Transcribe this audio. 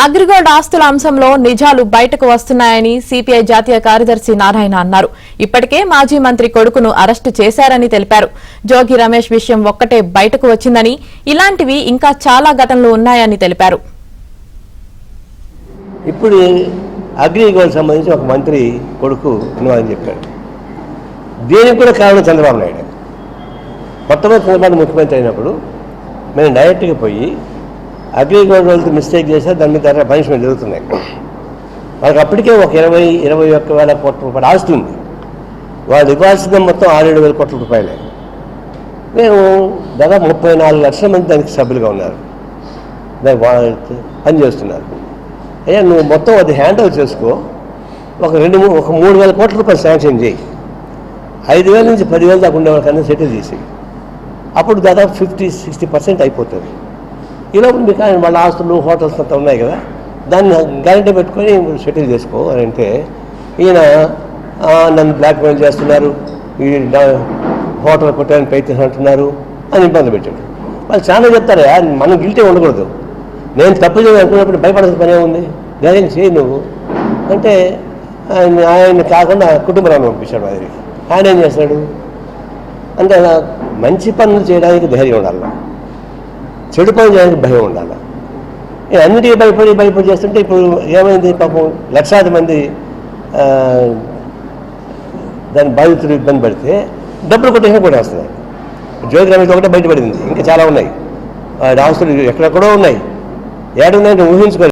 అగ్రిగోల్డ్ ఆస్తుల అంశంలో నిజాలు బయటకు వస్తున్నాయని సిపిఐ జాతీయ కార్యదర్శి నారాయణ అన్నారు. ఇప్పటికే మాజీ మంత్రి కొడుకును అరెస్టు చేశారని తెలిపారు. జోగి రమేష్ విషయం ఒక్కటే బయటకు వచ్చిందని, ఇలాంటివి ఇంకా చాలా ఘటనలు ఉన్నాయని తెలిపారు. ఇప్పుడు అగ్రిగోల్డ్ సంబంధించి ఒక మంత్రి కొడుకు అని చెప్పాడు. దీనికి కూడా కారణం చంద్రబాబు నాయుడు. మొట్టమొదటి చంద్రబాబు ముఖ్యమంత్రి అయినప్పుడు మేము డైరెక్ట్గా పోయి అగ్రిగోల్డ్ వాళ్ళతో మిస్టేక్ చేస్తే దాని మీద పనిష్మెంట్ జరుగుతున్నాయి. వాళ్ళకి అప్పటికే ఒక 21,000 కోట్ల రూపాయలు ఆస్తి ఉంది. వాళ్ళు ఇవ్వాల్సిన మొత్తం 6,000 కోట్ల రూపాయలే. మేము దాదాపు 34 లక్షల మంది దానికి సభ్యులుగా ఉన్నారు, దానికి పనిచేస్తున్నారు. అయ్యా నువ్వు మొత్తం అది హ్యాండ్ ఓవర్ చేసుకో, ఒక 3,000 కోట్ల రూపాయలు శాంక్షన్ చేయి, 5,000 నుంచి 10,000 దాకా ఉండేవాళ్ళకన్నా సెటిల్ చేసి, అప్పుడు దాదాపు 50-60% అయిపోతుంది. ఇలా ఉంది. కానీ వాళ్ళ ఆస్తులు హోటల్స్ అంతా ఉన్నాయి కదా, దాన్ని గ్యారెంటీ పెట్టుకొని సెటిల్ చేసుకో అని అంటే ఈయన నన్ను బ్లాక్మెయిల్ చేస్తున్నారు, ఈ హోటల్ కొట్టాలని ప్రయత్నిస్తున్నారు అని ఇబ్బంది పెట్టాడు. వాళ్ళు చాలా చెప్తారు, మనం గిల్టీ ఉండకూడదు, నేను తప్పు చేయాలి అనుకున్నప్పుడు భయపడాల్సిన పనే ఉంది, ధైర్యం చేయి నువ్వు అంటే ఆయన కాకుండా కుటుంబాన్ని పంపించాడు. ఆయన ఏం చేస్తాడు అంటే మంచి పనులు చేయడానికి ధైర్యం ఉండాలి, చెడు పనులు చేయడానికి భయం ఉండాలి. అన్నిటికీ భయపడి చేస్తుంటే ఇప్పుడు ఏమైంది, పాపం లక్షలాది మంది దాని బాధితులు ఇబ్బంది పడితే డబ్బులు కొట్టేసిన కూడా వస్తున్నాయి. జోగి రమేష్ ఒకటే బయటపడింది, ఇంకా చాలా ఉన్నాయి. ఆస్తులు ఎక్కడెక్కడో ఉన్నాయి, ఏడున్నాయంటే ఊహించుకోలేదు.